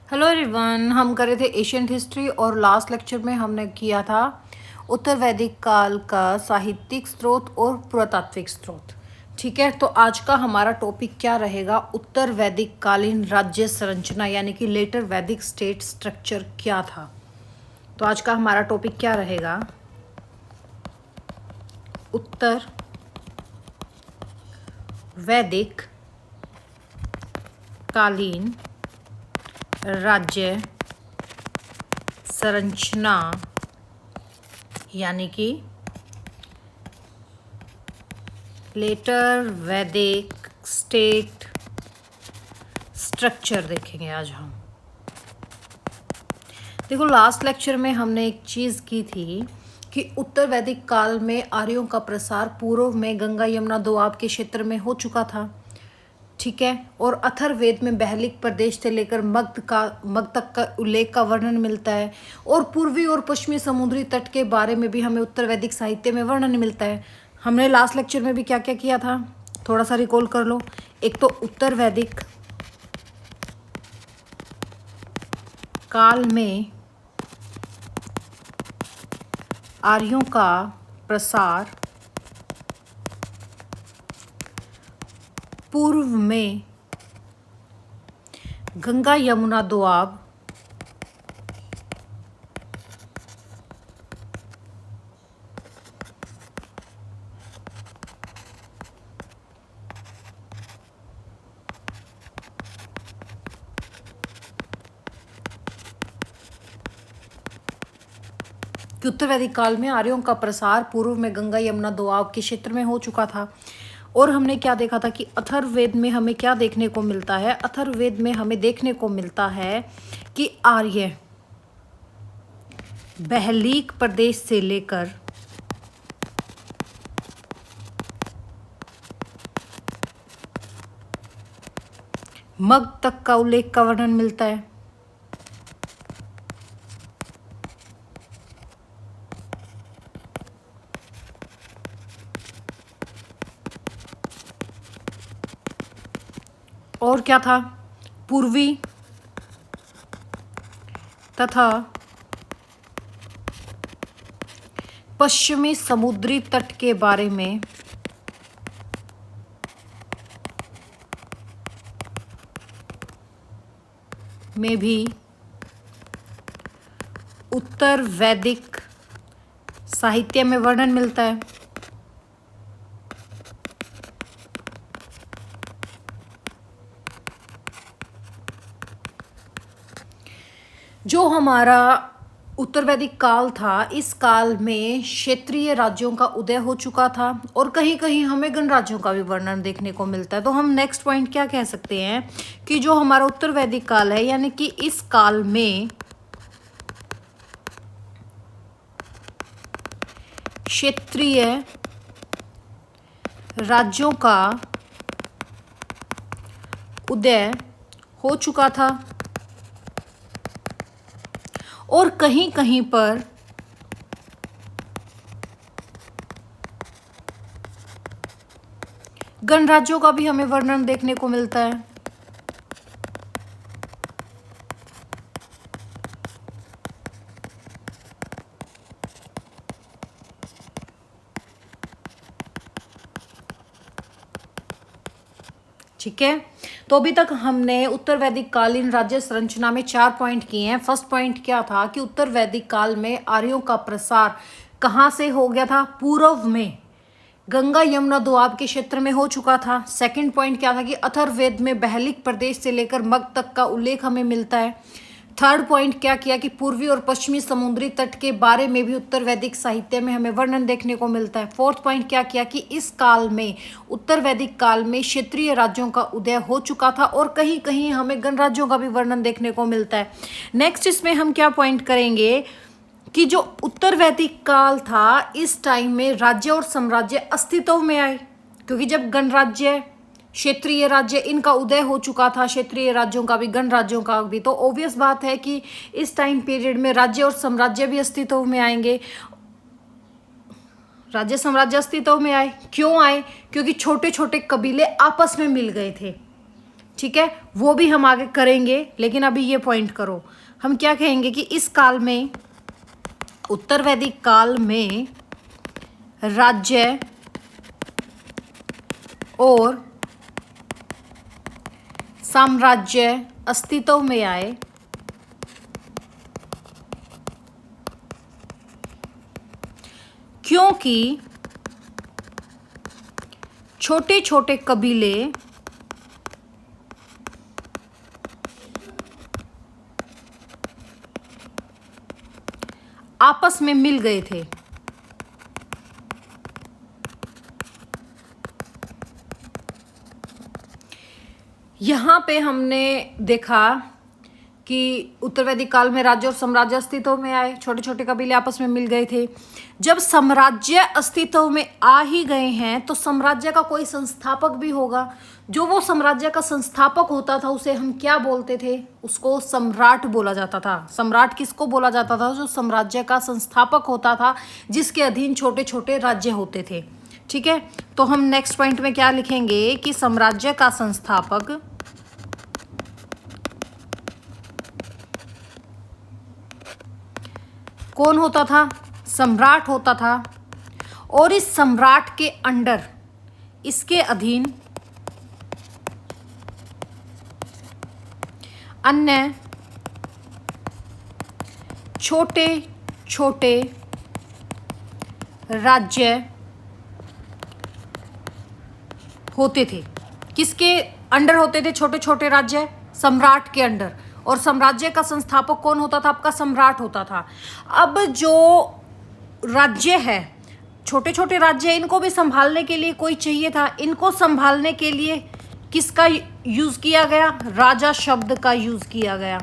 Hello everyone, हम कर रहे थे एशियंट हिस्ट्री और लास्ट लेक्चर में हमने किया था उत्तर वैदिक काल का साहित्यिक स्रोत और पुरातात्विक स्रोत। ठीक है, तो आज का हमारा टॉपिक क्या रहेगा? उत्तर वैदिक कालीन राज्य संरचना यानी कि लेटर वैदिक स्टेट स्ट्रक्चर क्या था। तो आज का हमारा टॉपिक क्या रहेगा? उत्तर वैदिक कालीन राज्य संरचना यानी कि लेटर वैदिक स्टेट स्ट्रक्चर देखेंगे आज हम। देखो, लास्ट लेक्चर में हमने एक चीज़ की थी कि उत्तर वैदिक काल में आर्यों का प्रसार पूर्व में गंगा यमुना दोआब के क्षेत्र में हो चुका था। ठीक है, और अथर्ववेद में बहलिक प्रदेश से लेकर मग तक का उल्लेख का वर्णन मिलता है, और पूर्वी और पश्चिमी समुद्री तट के बारे में भी हमें उत्तर वैदिक साहित्य में वर्णन मिलता है। हमने लास्ट लेक्चर में भी क्या क्या किया था, थोड़ा सा रिकॉल कर लो। एक तो उत्तर वैदिक काल में आर्यों का प्रसार पूर्व में गंगा यमुना दोआब कि उत्तर वैदिक काल में आर्यों का प्रसार पूर्व में गंगा यमुना दोआब के क्षेत्र में हो चुका था। और हमने क्या देखा था कि अथर्ववेद में हमें क्या देखने को मिलता है? अथर्ववेद में हमें देखने को मिलता है कि आर्य बहलीक प्रदेश से लेकर मग तक का उल्लेख का वर्णन मिलता है। और क्या था? पूर्वी तथा पश्चिमी समुद्री तट के बारे में भी उत्तर वैदिक साहित्य में वर्णन मिलता है। जो हमारा उत्तर वैदिक काल था, इस काल में क्षेत्रीय राज्यों का उदय हो चुका था और कहीं कहीं हमें गणराज्यों का भी वर्णन देखने को मिलता है। तो हम नेक्स्ट पॉइंट क्या कह सकते हैं कि जो हमारा उत्तर वैदिक काल है, यानी कि इस काल में क्षेत्रीय राज्यों का उदय हो चुका था और कहीं कहीं पर गणराज्यों का भी हमें वर्णन देखने को मिलता है। ठीक है, तो अभी तक हमने उत्तर वैदिक कालीन राज्य संरचना में 4 पॉइंट किए हैं। फर्स्ट पॉइंट क्या था कि उत्तर वैदिक काल में आर्यों का प्रसार कहाँ से हो गया था? पूर्व में गंगा यमुना दोआब के क्षेत्र में हो चुका था। सेकंड पॉइंट क्या था कि अथर्ववेद में बहलिक प्रदेश से लेकर मग तक का उल्लेख हमें मिलता है। थर्ड पॉइंट क्या किया कि पूर्वी और पश्चिमी समुद्री तट के बारे में भी उत्तर वैदिक साहित्य में हमें वर्णन देखने को मिलता है। फोर्थ पॉइंट क्या किया कि इस काल में, उत्तर वैदिक काल में, क्षेत्रीय राज्यों का उदय हो चुका था और कहीं कहीं हमें गणराज्यों का भी वर्णन देखने को मिलता है। नेक्स्ट इसमें हम क्या पॉइंट करेंगे कि जो उत्तर वैदिक काल था, इस टाइम में राज्य और साम्राज्य अस्तित्व में आए, क्योंकि जब गणराज्य, क्षेत्रीय राज्य, इनका उदय हो चुका था, क्षेत्रीय राज्यों का भी, गणराज्यों का भी, तो ऑब्वियस बात है कि इस टाइम पीरियड में राज्य और साम्राज्य भी अस्तित्व में आएंगे। राज्य साम्राज्य अस्तित्व में आए, क्यों आए? क्योंकि छोटे छोटे कबीले आपस में मिल गए थे। ठीक है, वो भी हम आगे करेंगे, लेकिन अभी ये पॉइंट करो। हम क्या कहेंगे कि इस काल में, उत्तर वैदिक काल में राज्य और साम्राज्य अस्तित्व में आए, क्योंकि छोटे छोटे कबीले आपस में मिल गए थे। यहां पे हमने देखा कि उत्तर वैदिक काल में राज्य और साम्राज्य अस्तित्व में आए, छोटे छोटे कबीले आपस में मिल गए थे। जब साम्राज्य अस्तित्व में आ ही गए हैं तो साम्राज्य का कोई संस्थापक भी होगा। जो वो साम्राज्य का संस्थापक होता था उसे हम क्या बोलते थे? उसको सम्राट बोला जाता था। सम्राट किसको बोला जाता था? जो साम्राज्य का संस्थापक होता था, जिसके अधीन छोटे छोटे राज्य होते थे। ठीक है, तो हम नेक्स्ट पॉइंट में क्या लिखेंगे कि साम्राज्य का संस्थापक कौन होता था? सम्राट होता था। और इस सम्राट के अंडर, इसके अधीन अन्य छोटे छोटे राज्य होते थे। किसके अंडर होते थे छोटे छोटे राज्य? सम्राट के अंडर। और साम्राज्य का संस्थापक कौन होता था? आपका सम्राट होता था। अब जो राज्य है, छोटे छोटे राज्य, इनको भी संभालने के लिए कोई चाहिए था। इनको संभालने के लिए किसका यूज किया गया? राजा शब्द का यूज किया गया।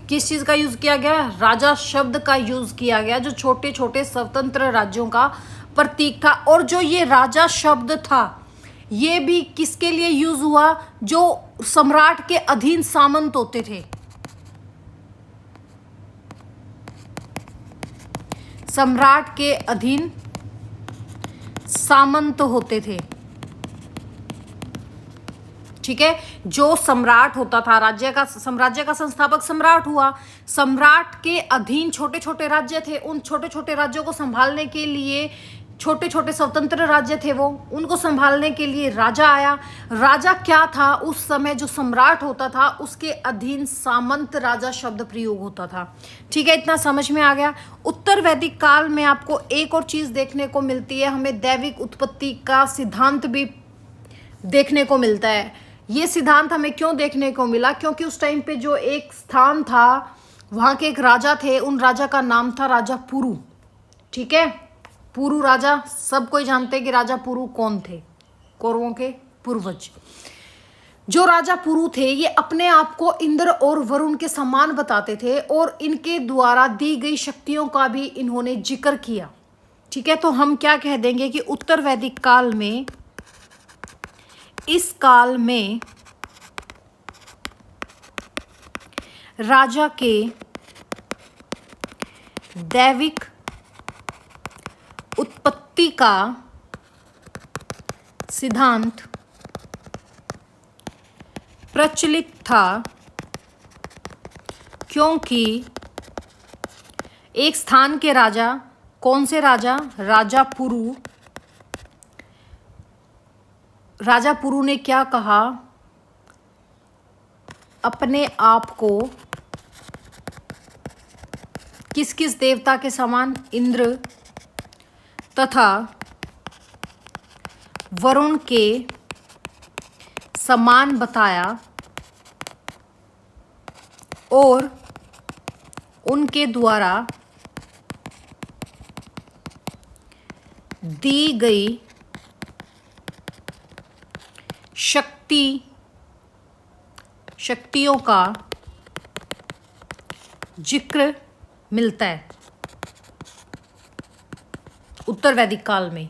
किस चीज का यूज किया गया? राजा शब्द का यूज किया गया, जो छोटे छोटे स्वतंत्र राज्यों का प्रतीक था। और जो ये राजा शब्द था, ये भी किसके लिए यूज हुआ? जो सम्राट के अधीन सामंत होते थे। सम्राट के अधीन सामंत होते थे। ठीक है, जो सम्राट होता था, राज्य का, साम्राज्य का संस्थापक सम्राट हुआ। सम्राट के अधीन छोटे छोटे राज्य थे। उन छोटे छोटे राज्यों को संभालने के लिए, छोटे छोटे स्वतंत्र राज्य थे वो, उनको संभालने के लिए राजा आया। राजा क्या था? उस समय जो सम्राट होता था उसके अधीन सामंत राजा शब्द प्रयोग होता था। ठीक है, इतना समझ में आ गया। उत्तर वैदिक काल में आपको एक और चीज देखने को मिलती है, हमें दैविक उत्पत्ति का सिद्धांत भी देखने को मिलता है। ये सिद्धांत हमें क्यों देखने को मिला? क्योंकि उस टाइम पे जो एक स्थान था, वहां के एक राजा थे, उन राजा का नाम था राजा पुरु। ठीक है, पुरु राजा, सब कोई जानते हैं कि राजा पुरु कौन थे? कौरवों के पूर्वज। जो राजा पुरु थे, ये अपने आप को इंद्र और वरुण के समान बताते थे और इनके द्वारा दी गई शक्तियों का भी इन्होंने जिक्र किया। ठीक है, तो हम क्या कह देंगे कि उत्तर वैदिक काल में, इस काल में राजा के दैविक उत्पत्ति का सिद्धांत प्रचलित था, क्योंकि एक स्थान के राजा, कौन से राजा? राजा पुरु। राजा पुरु ने क्या कहा? अपने आप को किस किस देवता के समान? इंद्र तथा वरुण के समान बताया और उनके द्वारा दी गई शक्तियों का जिक्र मिलता है उत्तर वैदिक काल में।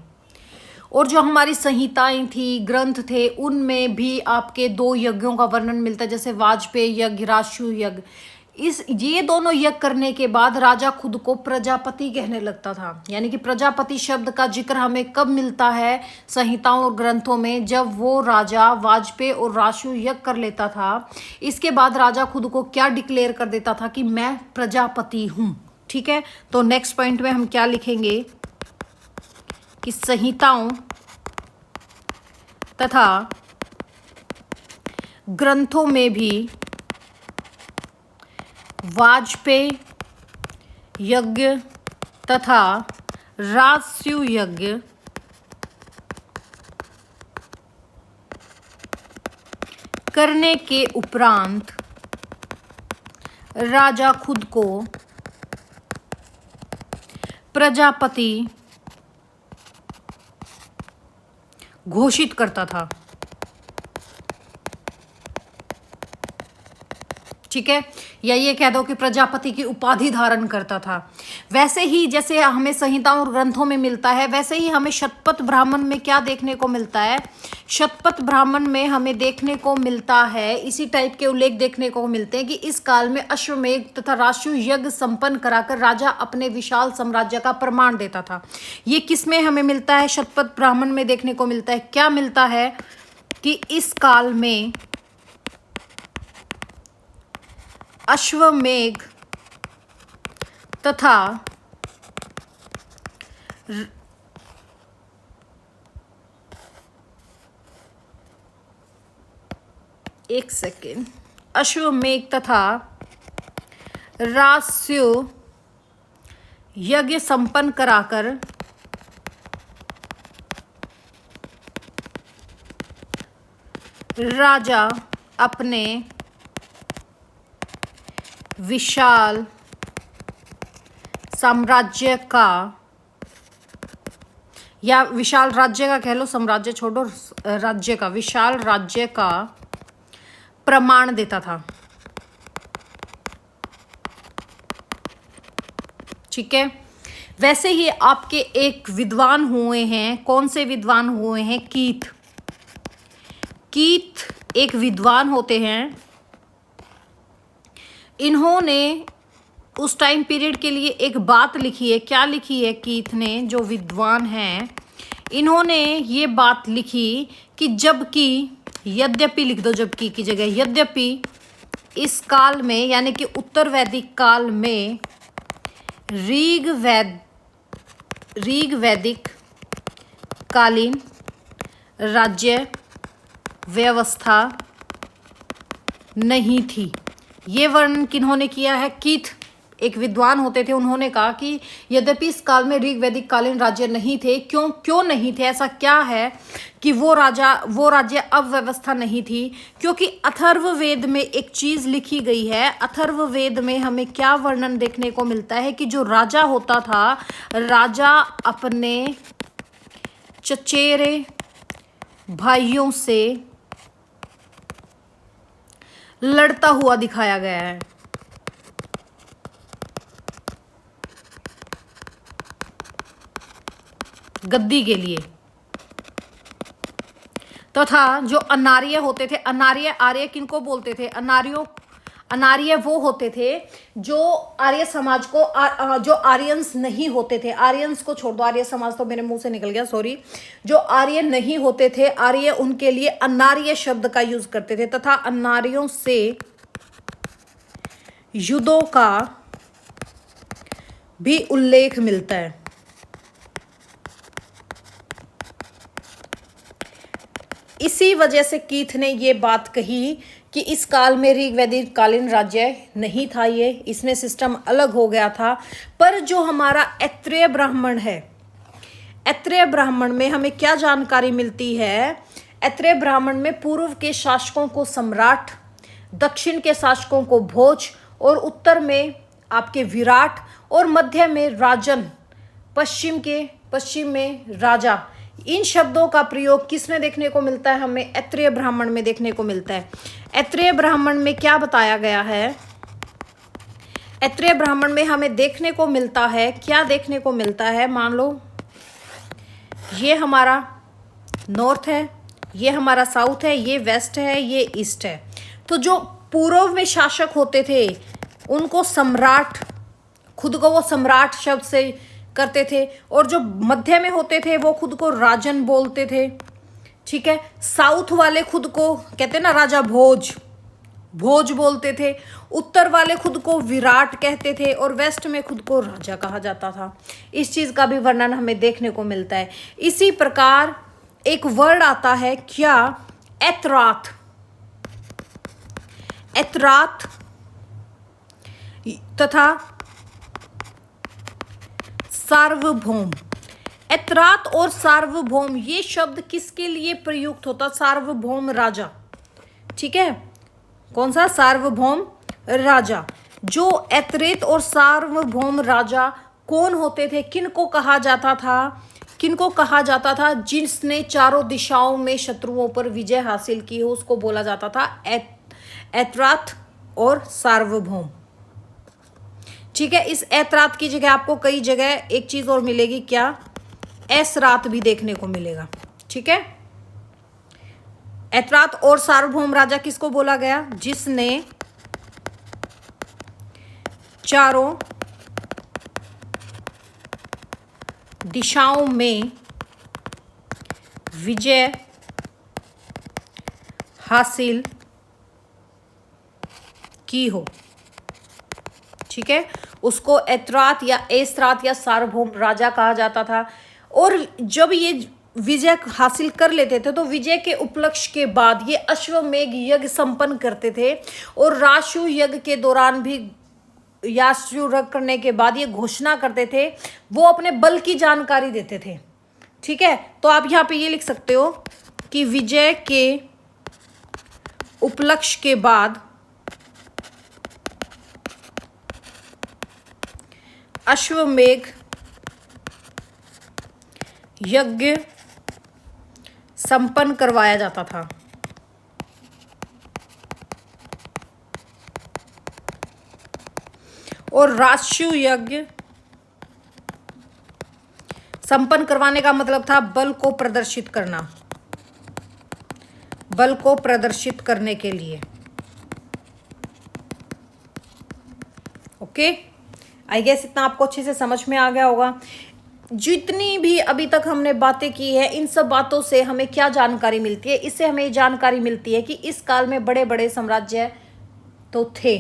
और जो हमारी संहिताएं थी, ग्रंथ थे, उनमें भी आपके 2 यज्ञों का वर्णन मिलता है, जैसे वाजपेयी यज्ञ, राजसूय यज्ञ। इस ये दोनों यज्ञ करने के बाद राजा खुद को प्रजापति कहने लगता था। यानी कि प्रजापति शब्द का जिक्र हमें कब मिलता है संहिताओं और ग्रंथों में, जब वो राजा वाजपेयी और राशु यज्ञ कर लेता था। इसके बाद राजा खुद को क्या डिक्लेयर कर देता था कि मैं प्रजापति हूं। ठीक है, तो नेक्स्ट पॉइंट में हम क्या लिखेंगे कि संहिताओं तथा ग्रंथों में भी वाजपेयी यज्ञ तथा राजस्व यज्ञ करने के उपरांत राजा खुद को प्रजापति घोषित करता था। ठीक है, या ये कह दो कि प्रजापति की उपाधि धारण करता था। वैसे ही जैसे हमें संहिताओं और ग्रंथों में मिलता है, वैसे ही हमें शतपथ ब्राह्मण में क्या देखने को मिलता है, शतपथ ब्राह्मण में हमें देखने को मिलता है, इसी टाइप के उल्लेख देखने को मिलते हैं कि इस काल में अश्वमेध तथा राशु यज्ञ संपन्न कराकर राजा अपने विशाल साम्राज्य का प्रमाण देता था। ये किसमें हमें मिलता है, शतपथ ब्राह्मण में देखने को मिलता है। क्या मिलता है कि इस काल में अश्वमेध तथा एक सेकेंड, अश्वमेध तथा राजस्व यज्ञ संपन्न कराकर राजा अपने विशाल साम्राज्य का, या विशाल राज्य का कह लो, साम्राज्य छोड़ो, राज्य का, विशाल राज्य का प्रमाण देता था। ठीक है, वैसे ही आपके एक विद्वान हुए हैं, कौन से विद्वान हुए हैं, कीथ। कीथ एक विद्वान होते हैं। इन्होंने उस टाइम पीरियड के लिए एक बात लिखी है। क्या लिखी है कीथ ने, जो विद्वान हैं, इन्होंने ये बात लिखी कि जबकि, यद्यपि लिख दो जबकि की जगह, यद्यपि इस काल में यानी कि उत्तर वैदिक काल में ऋग वैदिक कालीन राज्य व्यवस्था नहीं थी। ये वर्णन किन्होंने किया है, कीथ एक विद्वान होते थे। उन्होंने कहा कि यद्यपि इस काल में ऋग वैदिक कालीन राज्य नहीं थे। क्यों नहीं थे, ऐसा क्या है कि वो राज्य अव्यवस्था नहीं थी? क्योंकि अथर्ववेद में एक चीज लिखी गई है। अथर्ववेद में हमें क्या वर्णन देखने को मिलता है कि जो राजा होता था, राजा अपने चचेरे भाइयों से लड़ता हुआ दिखाया गया है। गद्दी के लिए। तथा जो अनार्य होते थे, आर्य किनको बोलते थे, अनार्य वो होते थे जो आर्य समाज को जो आर्यंस नहीं होते थे। आर्यंस को छोड़ दो, आर्य समाज तो मेरे मुंह से निकल गया, सॉरी। जो आर्य नहीं होते थे, आर्य, उनके लिए अनार्य शब्द का यूज करते थे। तथा अनार्यों से युद्धों का भी उल्लेख मिलता है। इसी वजह से कीथ ने ये बात कही कि इस काल में ऋग वैदिक कालीन राज्य नहीं था, ये इसमें सिस्टम अलग हो गया था। पर जो हमारा ऐत्रेय ब्राह्मण है, ऐत्रेय ब्राह्मण में हमें क्या जानकारी मिलती है? ऐत्रेय ब्राह्मण में पूर्व के शासकों को सम्राट, दक्षिण के शासकों को भोज, और उत्तर में आपके विराट, और मध्य में राजन, पश्चिम में राजा। इन शब्दों का प्रयोग किस में देखने को मिलता है? हमें ऐत्रेय ब्राह्मण में देखने को मिलता है। ऐत्रेय ब्राह्मण में क्या बताया गया है? ऐत्रेय ब्राह्मण में हमें देखने को मिलता है, क्या देखने को मिलता है? मान लो ये हमारा नॉर्थ है, ये हमारा साउथ है, ये वेस्ट है, ये ईस्ट है। तो जो पूर्व में शासक होते थे, उनको सम्राट, खुद को वो सम्राट शब्द से करते थे, और जो मध्य में होते थे वो खुद को राजन बोलते थे। ठीक है, साउथ वाले खुद को कहते हैं ना राजा भोज, भोज बोलते थे। उत्तर वाले खुद को विराट कहते थे, और वेस्ट में खुद को राजा कहा जाता था। इस चीज का भी वर्णन हमें देखने को मिलता है। इसी प्रकार एक वर्ड आता है क्या, एतरात। एतरात तथा सार्वभौम। एतरात और सार्वभौम ये शब्द किसके लिए प्रयुक्त होता, सार्वभौम राजा। ठीक है, कौन सा, सार्वभौम राजा। जो एतरेत और सार्वभौम राजा कौन होते थे, किनको कहा जाता था, किनको कहा जाता था, जिसने चारों दिशाओं में शत्रुओं पर विजय हासिल की हो, उसको बोला जाता था एतरात और सार्वभौम। ठीक है, इस एतरात की जगह आपको कई जगह एक चीज और मिलेगी, क्या, एसरात भी देखने को मिलेगा। ठीक है, एतरात और सार्वभौम राजा किसको बोला गया, जिसने चारों दिशाओं में विजय हासिल की हो। ठीक है, उसको एतरात या एसरात या सार्वभौम राजा कहा जाता था। और जब ये विजय हासिल कर लेते थे तो विजय के उपलक्ष्य के बाद ये अश्वमेघ यज्ञ संपन्न करते थे, और राशु यज्ञ के दौरान भी याशु यज्ञ करने के बाद ये घोषणा करते थे, वो अपने बल की जानकारी देते थे। ठीक है, तो आप यहाँ पे ये लिख सकते हो कि विजय के उपलक्ष्य के बाद अश्वमेघ यज्ञ संपन्न करवाया जाता था। और राशु यज्ञ संपन्न करवाने का मतलब था बल को प्रदर्शित करना, बल को प्रदर्शित करने के लिए। ओके, आई गेस इतना आपको अच्छे से समझ में आ गया होगा। जितनी भी अभी तक हमने बातें की है, इन सब बातों से हमें क्या जानकारी मिलती है, इससे हमें ये जानकारी मिलती है कि इस काल में बड़े बड़े साम्राज्य तो थे,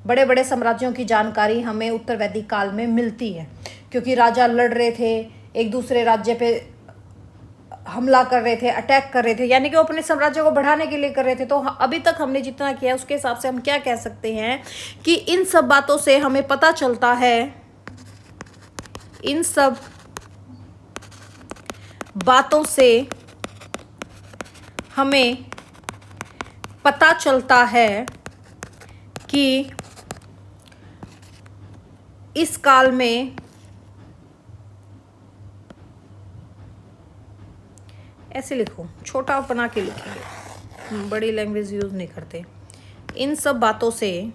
बड़े बड़े साम्राज्यों की जानकारी हमें उत्तर वैदिक काल में मिलती है, क्योंकि राजा लड़ रहे थे, एक दूसरे राज्य पे हमला कर रहे थे, अटैक कर रहे थे, यानी कि वो अपने साम्राज्य को बढ़ाने के लिए कर रहे थे। तो अभी तक हमने जितना किया उसके हिसाब से हम क्या कह सकते हैं कि इन सब बातों से हमें पता चलता है, इन सब बातों से हमें पता चलता है कि इस काल में ऐसे लिखो, छोटा बना के लिखेंगे, बड़ी लैंग्वेज यूज नहीं करते। इन सब बातों से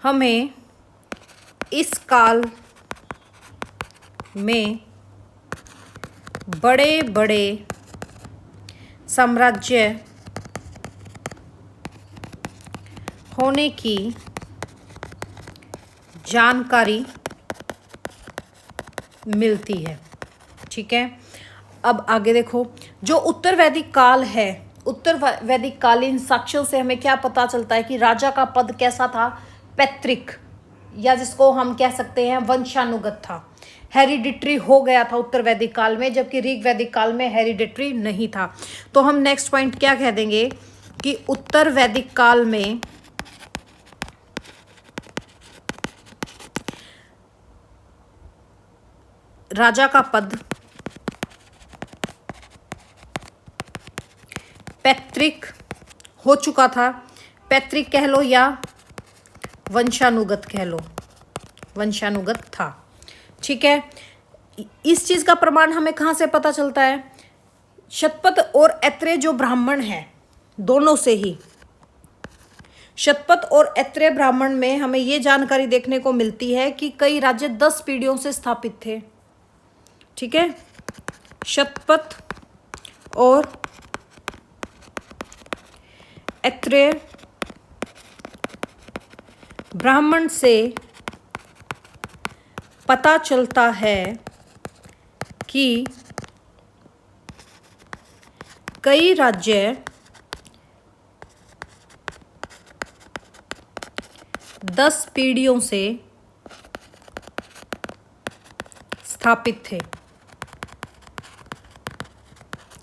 हमें इस काल में बड़े बड़े साम्राज्य होने की जानकारी मिलती है। ठीक है, अब आगे देखो, जो उत्तर वैदिक काल है, उत्तर वैदिक कालीन साक्ष्यों से हमें क्या पता चलता है कि राजा का पद कैसा था, पैतृक, या जिसको हम कह सकते हैं वंशानुगत था, हेरिडिटरी हो गया था उत्तर वैदिक काल में, जबकि ऋग वैदिक काल में हेरिडिटरी नहीं था। तो हम नेक्स्ट पॉइंट क्या कह देंगे कि उत्तर वैदिक काल में राजा का पद पैतृक हो चुका था, पैतृक कह लो या वंशानुगत कह लो, वंशानुगत था। ठीक है, इस चीज का प्रमाण हमें कहाँ से पता चलता है, शतपथ और ऐत्रेय जो ब्राह्मण हैं, दोनों से ही, शतपथ और ऐत्रेय ब्राह्मण में हमें ये जानकारी देखने को मिलती है कि कई राज्य 10 पीढ़ियों से स्थापित थे। ठीक है, शतपथ और ऐत्रेय ब्राह्मण से पता चलता है कि कई राज्य 10 पीढ़ियों से स्थापित थे।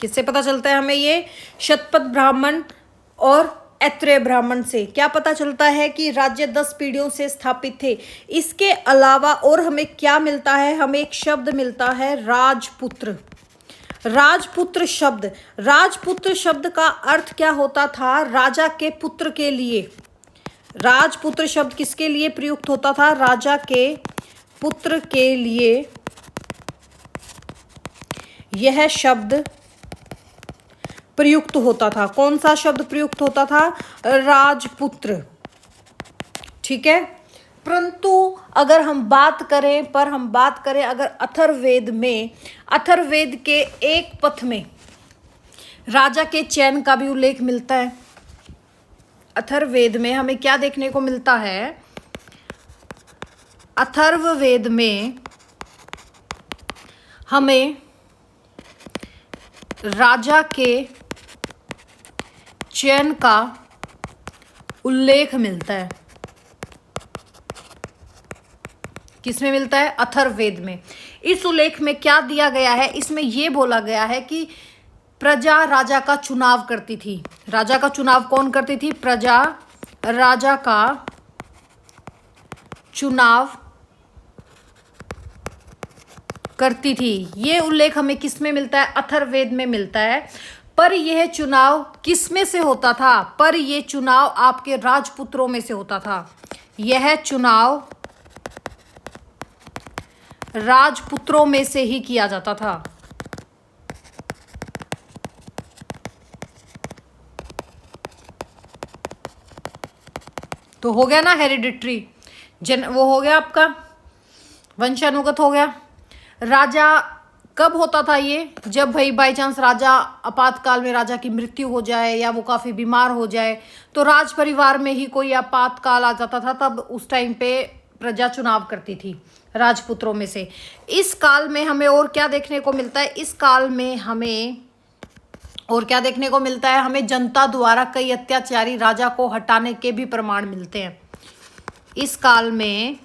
किससे पता चलता है हमें? ये शतपथ ब्राह्मण और ऐत्रेय ब्राह्मण से क्या पता चलता है कि राज्य 10 पीढ़ियों से स्थापित थे। इसके अलावा और हमें क्या मिलता है? हमें एक शब्द मिलता है राजपुत्र। राजपुत्र शब्द, राजपुत्र शब्द का अर्थ क्या होता था? राजा के पुत्र के लिए। राजपुत्र शब्द किसके लिए प्रयुक्त होता था? राजा के पुत्र के लिए यह शब्द प्रयुक्त होता था। कौन सा शब्द प्रयुक्त होता था? राजपुत्र। ठीक है। परंतु अगर हम बात करें अगर अथर्ववेद में, अथर्ववेद के एक पथ में राजा के चयन का भी उल्लेख मिलता है। अथर्ववेद में हमें क्या देखने को मिलता है? अथर्ववेद में हमें राजा के चयन का उल्लेख मिलता है। किसमें मिलता है? अथर्ववेद में। इस उल्लेख में क्या दिया गया है? इसमें यह बोला गया है कि प्रजा राजा का चुनाव करती थी। राजा का चुनाव कौन करती थी? प्रजा राजा का चुनाव करती थी। ये उल्लेख हमें किस में मिलता है? अथर्ववेद में मिलता है। पर यह चुनाव किस में से होता था? पर यह चुनाव आपके राजपुत्रों में से होता था। यह चुनाव राजपुत्रों में से ही किया जाता था। तो हो गया ना हेरिडिटरी, वो हो गया आपका वंशानुगत हो गया। राजा कब होता था ये? जब भाई बाई चांस राजा आपातकाल में राजा की मृत्यु हो जाए या वो काफ़ी बीमार हो जाए तो राज परिवार में ही कोई आपातकाल आ जाता था, तब उस टाइम पे प्रजा चुनाव करती थी राजपुत्रों में से। इस काल में हमें और क्या देखने को मिलता है? इस काल में हमें और क्या देखने को मिलता है? हमें जनता द्वारा कई अत्याचारी राजा को हटाने के भी प्रमाण मिलते हैं। इस काल में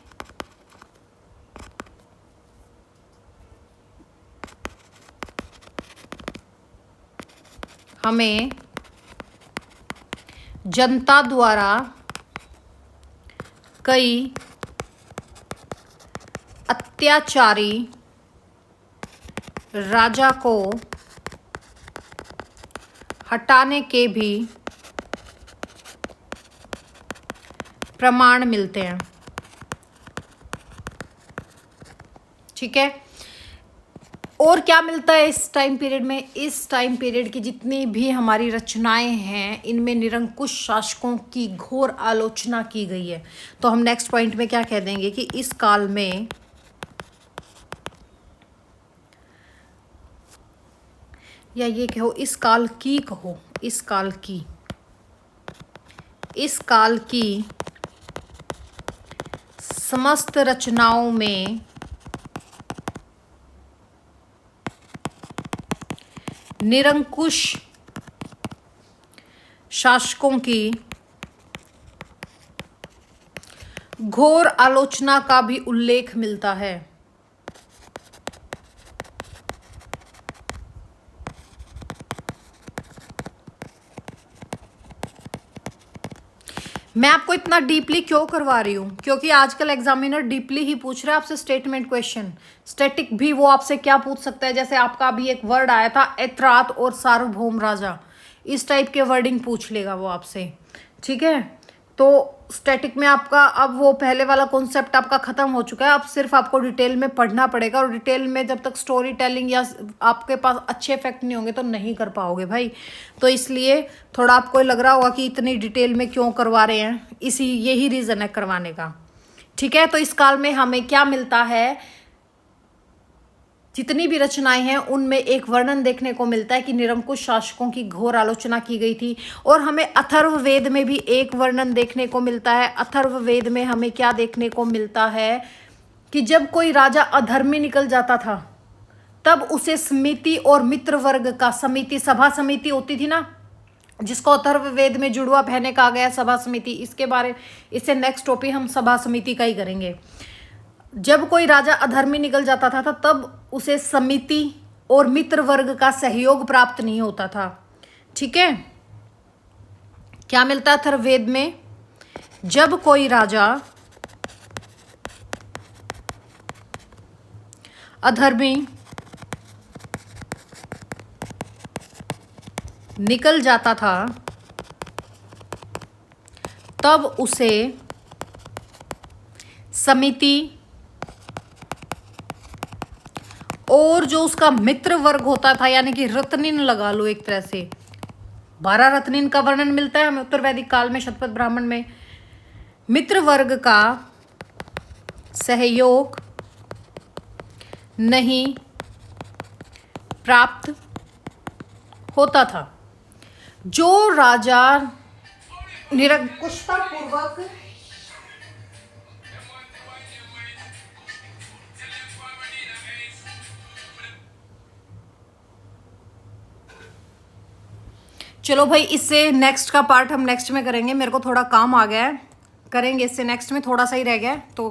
हमें जनता द्वारा कई अत्याचारी राजा को हटाने के भी प्रमाण मिलते हैं। ठीक है। और क्या मिलता है इस टाइम पीरियड में? इस टाइम पीरियड की जितनी भी हमारी रचनाएं हैं इनमें निरंकुश शासकों की घोर आलोचना की गई है। तो हम नेक्स्ट पॉइंट में क्या कह देंगे कि इस काल में या ये कहो इस काल की, कहो इस काल की, इस काल की समस्त रचनाओं में निरंकुश शासकों की घोर आलोचना का भी उल्लेख मिलता है। मैं आपको इतना डीपली क्यों करवा रही हूँ? क्योंकि आजकल एग्जामिनर डीपली ही पूछ रहा है आपसे स्टेटमेंट क्वेश्चन। स्टैटिक भी वो आपसे क्या पूछ सकता है? जैसे आपका अभी एक वर्ड आया था ऐत्रात और सार्वभौम राजा, इस टाइप के वर्डिंग पूछ लेगा वो आपसे। ठीक है। तो स्टैटिक में आपका अब वो पहले वाला कॉन्सेप्ट आपका खत्म हो चुका है। अब सिर्फ आपको डिटेल में पढ़ना पड़ेगा, और डिटेल में जब तक स्टोरी टेलिंग या आपके पास अच्छे इफेक्ट नहीं होंगे तो नहीं कर पाओगे भाई। तो इसलिए थोड़ा आपको लग रहा होगा कि इतनी डिटेल में क्यों करवा रहे हैं, यही रीज़न है करवाने का। ठीक है। तो इस काल में हमें क्या मिलता है? जितनी भी रचनाएं हैं उनमें एक वर्णन देखने को मिलता है कि निरंकुश शासकों की घोर आलोचना की गई थी। और हमें अथर्ववेद में भी एक वर्णन देखने को मिलता है। अथर्ववेद में हमें क्या देखने को मिलता है कि जब कोई राजा अधर्मी निकल जाता था तब उसे समिति और मित्र वर्ग का, समिति सभा समिति होती थी ना, जिसको अथर्ववेद में जुड़वा पहने कहा गया सभा समिति, इससे नेक्स्ट टॉपिक हम सभा समिति का ही करेंगे। जब कोई राजा अधर्मी निकल जाता था तब उसे समिति और मित्र वर्ग का सहयोग प्राप्त नहीं होता था। ठीक है, क्या मिलता है अथर्ववेद में? जब कोई राजा अधर्मी निकल जाता था तब उसे समिति और जो उसका मित्र वर्ग होता था, यानी कि रत्निन लगा लो एक तरह से, 12 रत्निन का वर्णन मिलता है हमें उत्तर वैदिक काल में शतपथ ब्राह्मण में। मित्र वर्ग का सहयोग नहीं प्राप्त होता था। जो राजा निरंकुशता पूर्वक चलो भाई, इससे नेक्स्ट का पार्ट हम नेक्स्ट में करेंगे। मेरे को थोड़ा काम आ गया है, करेंगे इससे नेक्स्ट में, थोड़ा सा ही रह गया है तो